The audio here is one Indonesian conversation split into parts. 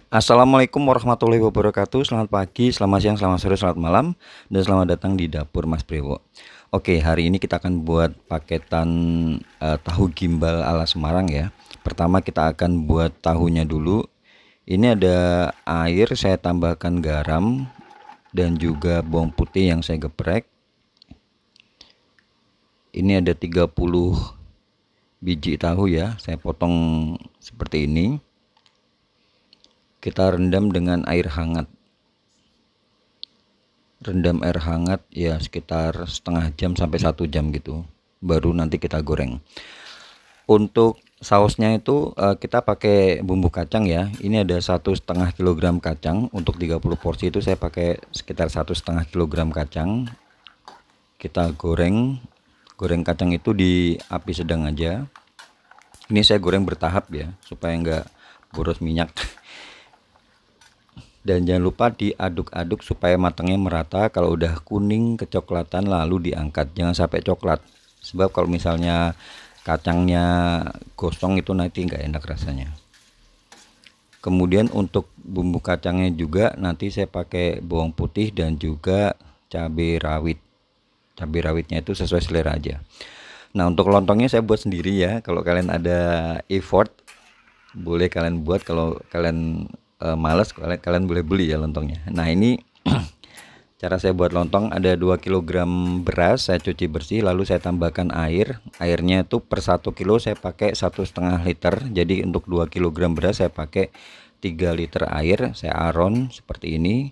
Assalamualaikum warahmatullahi wabarakatuh. Selamat pagi, selamat siang, selamat sore, selamat malam, dan selamat datang di dapur Mas Brewo. Oke, hari ini kita akan buat paketan tahu gimbal ala Semarang ya. Pertama kita akan buat tahunya dulu. Ini ada air, saya tambahkan garam dan juga bawang putih yang saya geprek. Ini ada 30 biji tahu ya, saya potong seperti ini. Kita rendam dengan air hangat. Rendam air hangat ya sekitar setengah jam sampai 1 jam gitu, baru nanti kita goreng. Untuk sausnya itu kita pakai bumbu kacang ya. Ini ada 1,5 kg kacang. Untuk 30 porsi itu saya pakai sekitar 1,5 kg kacang. Kita goreng kacang itu di api sedang aja. Ini saya goreng bertahap ya, supaya enggak boros minyak. Dan jangan lupa diaduk-aduk supaya matangnya merata. Kalau udah kuning kecoklatan lalu diangkat, jangan sampai coklat, sebab kalau misalnya kacangnya gosong itu nanti nggak enak rasanya. Kemudian untuk bumbu kacangnya juga nanti saya pakai bawang putih dan juga cabai rawit. Cabai rawitnya itu sesuai selera aja. Nah, untuk lontongnya saya buat sendiri ya. Kalau kalian ada effort boleh kalian buat, kalau kalian males kalian boleh beli ya lontongnya. Nah, ini cara saya buat lontong. Ada 2 kg beras saya cuci bersih, lalu saya tambahkan air. Airnya itu per 1 kilo saya pakai 1,5 liter. Jadi untuk 2 kg beras saya pakai 3 liter air. Saya aron seperti ini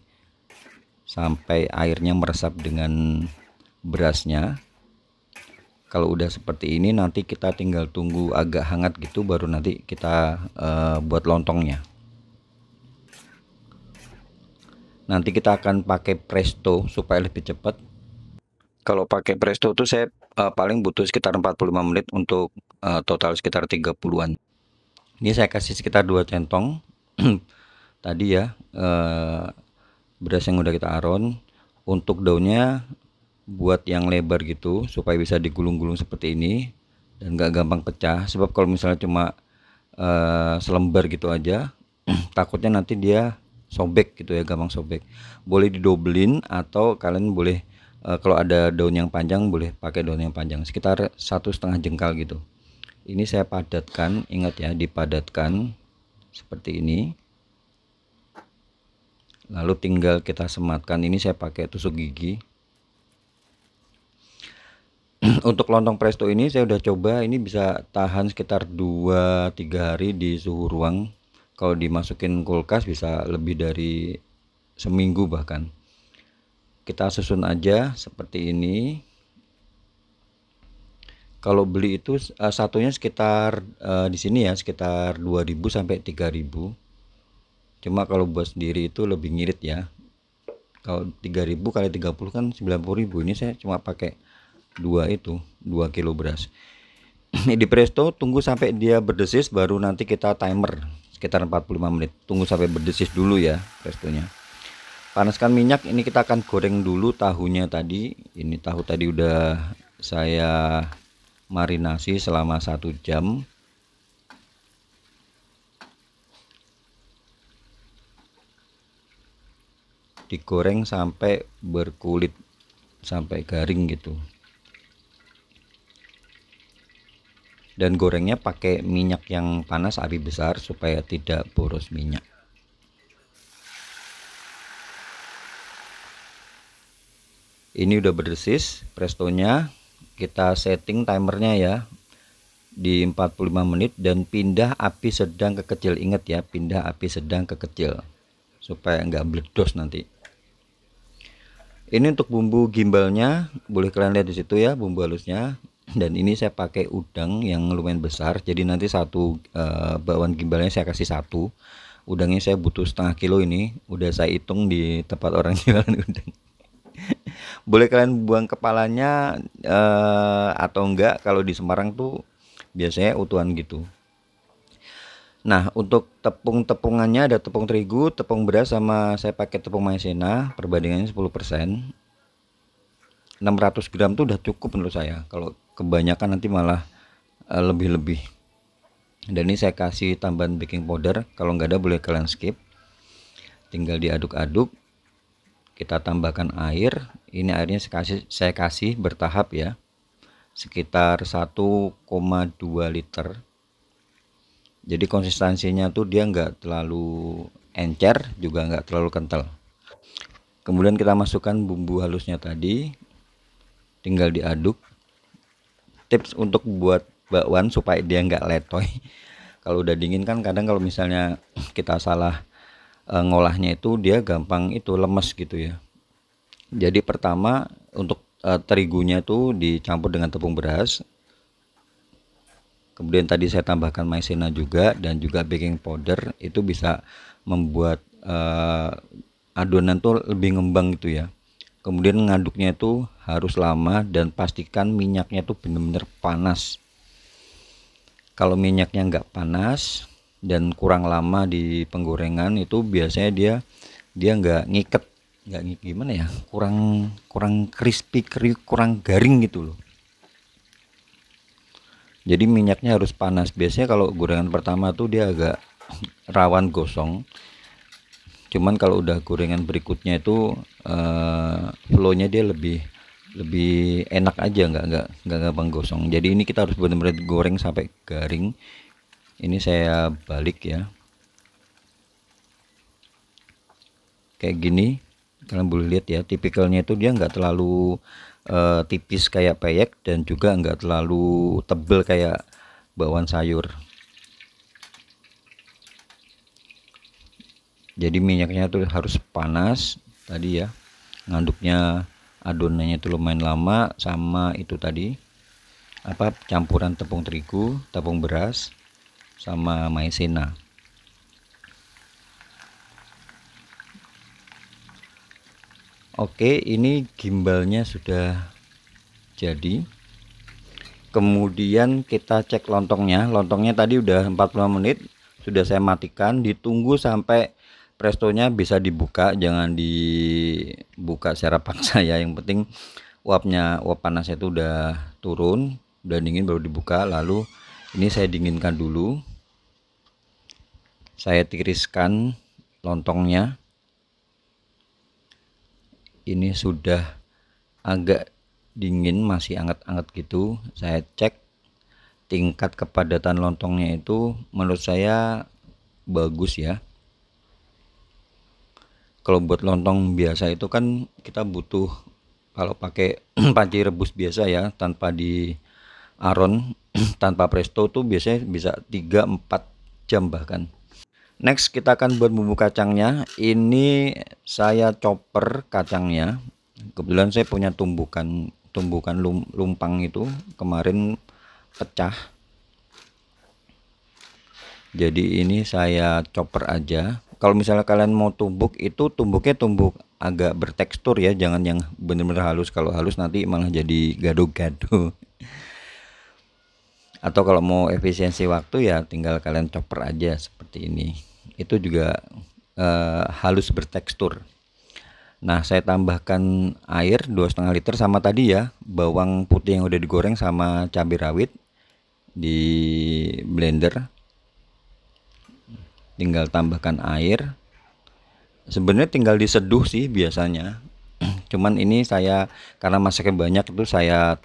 sampai airnya meresap dengan berasnya. Kalau udah seperti ini nanti kita tinggal tunggu agak hangat gitu, baru nanti kita buat lontongnya. Nanti kita akan pakai presto supaya lebih cepat. Kalau pakai presto itu saya paling butuh sekitar 45 menit untuk total sekitar 30-an. Ini saya kasih sekitar 2 centong tadi ya, beras yang udah kita aron. Untuk daunnya buat yang lebar gitu supaya bisa digulung-gulung seperti ini dan gak gampang pecah, sebab kalau misalnya cuma selembar gitu aja takutnya nanti dia sobek gitu ya, gampang sobek. Boleh didobelin atau kalian boleh kalau ada daun yang panjang boleh pakai daun yang panjang sekitar 1,5 jengkal gitu. Ini saya padatkan, ingat ya, dipadatkan seperti ini, lalu tinggal kita sematkan. Ini saya pakai tusuk gigi. Untuk lontong presto ini saya udah coba, ini bisa tahan sekitar 2-3 hari di suhu ruang. Kalau dimasukin kulkas bisa lebih dari seminggu bahkan. Kita susun aja seperti ini. Kalau beli itu satunya sekitar di sini ya sekitar 2.000 sampai 3.000. Cuma kalau buat sendiri itu lebih ngirit ya. Kalau 3.000 kali 30 kan 90.000. Ini saya cuma pakai 2 kilo beras. Di presto tunggu sampai dia berdesis, baru nanti kita timer sekitar 45 menit. Tunggu sampai berdesis dulu ya prestonya. Panaskan minyak. Ini kita akan goreng dulu tahunya tadi. Ini tahu tadi udah saya marinasi selama 1 jam. Digoreng sampai berkulit, sampai garing gitu. Dan gorengnya pakai minyak yang panas, api besar, supaya tidak boros minyak. Ini udah berdesis prestonya. Kita setting timernya ya di 45 menit dan pindah api sedang ke kecil. Ingat ya, pindah api sedang ke kecil supaya nggak meledos nanti. Ini untuk bumbu gimbalnya, boleh kalian lihat di situ ya bumbu halusnya. Dan ini saya pakai udang yang lumayan besar, jadi nanti satu bakwan gimbalnya saya kasih satu. Udangnya saya butuh 0,5 kilo, ini udah saya hitung di tempat orang jualan udang. Boleh kalian buang kepalanya atau enggak, kalau di Semarang tuh biasanya utuhan gitu. Nah, untuk tepung-tepungannya ada tepung terigu, tepung beras, sama saya pakai tepung maizena, perbandingannya 10%. 600 gram tuh udah cukup menurut saya. Kalau kebanyakan nanti malah lebih-lebih. Dan ini saya kasih tambahan baking powder, kalau nggak ada boleh kalian skip. tinggal diaduk-aduk. Kita tambahkan air. Ini airnya saya kasih bertahap ya, sekitar 1,2 liter. Jadi konsistensinya tuh dia nggak terlalu encer, juga nggak terlalu kental. Kemudian kita masukkan bumbu halusnya tadi, tinggal diaduk. Tips untuk buat bakwan supaya dia nggak letoy, kalau udah dingin kan kadang kalau misalnya kita salah ngolahnya itu dia gampang itu lemes gitu ya. Jadi pertama untuk terigunya tuh dicampur dengan tepung beras, kemudian tadi saya tambahkan maizena juga dan juga baking powder. Itu bisa membuat adonan tuh lebih ngembang gitu ya. Kemudian ngaduknya itu harus lama dan pastikan minyaknya tuh bener-bener panas. Kalau minyaknya nggak panas dan kurang lama di penggorengan itu biasanya dia nggak ngiket, gimana ya, kurang crispy, kurang garing gitu loh. Jadi minyaknya harus panas. Biasanya kalau gorengan pertama tuh dia agak rawan gosong. Cuman kalau udah gorengan berikutnya itu flownya dia lebih enak aja, nggak gampang gosong. Jadi ini kita harus benar-benar goreng sampai garing. Ini saya balik ya, kayak gini. Kalian boleh lihat ya, tipikalnya itu dia nggak terlalu tipis kayak peyek dan juga nggak terlalu tebel kayak bakwan sayur. Jadi minyaknya tuh harus panas tadi ya. Ngaduknya adonannya itu lumayan lama, sama itu tadi apa, campuran tepung terigu, tepung beras sama maizena. Oke, ini gimbalnya sudah jadi. Kemudian kita cek lontongnya. Lontongnya tadi udah 45 menit, sudah saya matikan. Ditunggu sampai prestonya bisa dibuka, jangan dibuka secara paksa ya. Yang penting uap panasnya itu udah turun, udah dingin baru dibuka. Lalu ini saya dinginkan dulu. Saya tiriskan lontongnya. Ini sudah agak dingin, masih anget-anget gitu. Saya cek tingkat kepadatan lontongnya itu menurut saya bagus ya. Kalau buat lontong biasa itu kan kita butuh, kalau pakai panci rebus biasa ya, tanpa di aron tanpa presto tuh biasanya bisa 3-4 jam bahkan. Next kita akan buat bumbu kacangnya. Ini saya chopper kacangnya. Kebetulan saya punya tumbukan lumpang itu kemarin pecah. Jadi ini saya chopper aja. Kalau misalnya kalian mau tumbuk, itu tumbuknya agak bertekstur ya, jangan yang bener-bener halus. Kalau halus nanti malah jadi gado-gado. Atau kalau mau efisiensi waktu ya tinggal kalian chopper aja seperti ini. Itu juga halus bertekstur. Nah, saya tambahkan air 2,5 liter sama tadi ya, bawang putih yang udah digoreng sama cabai rawit di blender. Tinggal tambahkan air. Sebenarnya tinggal diseduh sih biasanya. Cuman ini saya karena masaknya banyak itu saya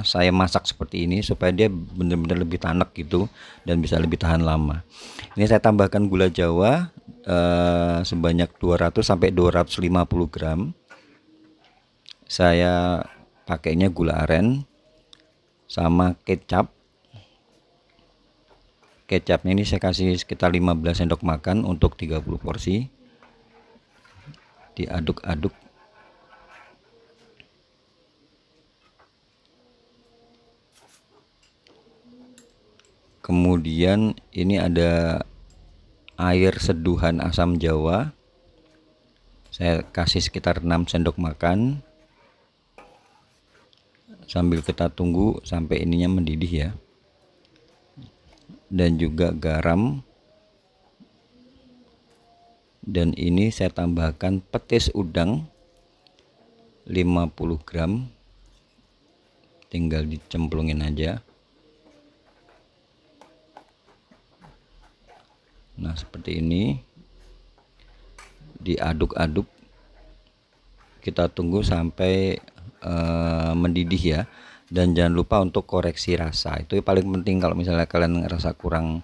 saya masak seperti ini supaya dia benar-benar lebih tanak gitu dan bisa lebih tahan lama. Ini saya tambahkan gula Jawa sebanyak 200 sampai 250 gram. Saya pakainya gula aren sama kecap. Kecapnya ini saya kasih sekitar 15 sendok makan untuk 30 porsi. Diaduk-aduk. Kemudian ini ada air seduhan asam jawa. Saya kasih sekitar 6 sendok makan. Sambil kita tunggu sampai ininya mendidih ya. Dan juga garam. Dan ini saya tambahkan petis udang 50 gram. Tinggal dicemplungin aja. Nah, seperti ini. diaduk-aduk, kita tunggu sampai mendidih ya. Dan jangan lupa untuk koreksi rasa, itu paling penting. Kalau misalnya kalian ngerasa kurang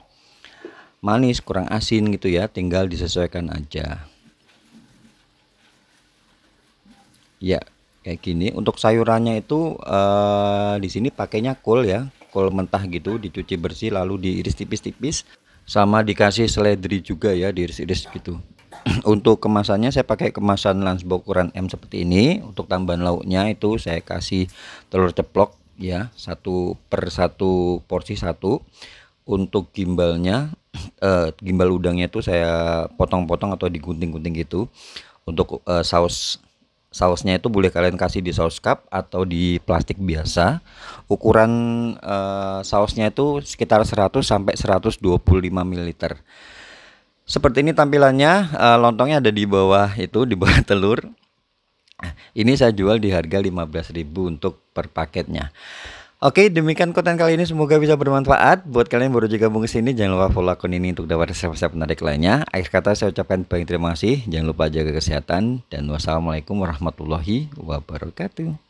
manis, kurang asin gitu ya, tinggal disesuaikan aja ya, kayak gini. Untuk sayurannya itu di sini pakainya kol ya, kol mentah gitu, dicuci bersih lalu diiris tipis-tipis, sama dikasih seledri juga ya, diiris-iris gitu. Untuk kemasannya saya pakai kemasan lunchbox ukuran M seperti ini. Untuk tambahan lauknya itu saya kasih telur ceplok ya, 1/1 porsi 1. Untuk gimbalnya gimbal udangnya itu saya potong-potong atau digunting-gunting gitu. Untuk sausnya itu boleh kalian kasih di saus cup atau di plastik biasa. Ukuran sausnya itu sekitar 100 sampai 125 ml. Seperti ini tampilannya. Lontongnya ada di bawah itu, di bawah telur. Ini saya jual di harga 15.000 untuk per paketnya. Oke, demikian konten kali ini, semoga bisa bermanfaat. Buat kalian yang baru juga gabung ke sini, jangan lupa follow akun ini untuk dapat resep-resep menarik lainnya. Akhir kata saya ucapkan banyak terima kasih. Jangan lupa jaga kesehatan dan wassalamualaikum warahmatullahi wabarakatuh.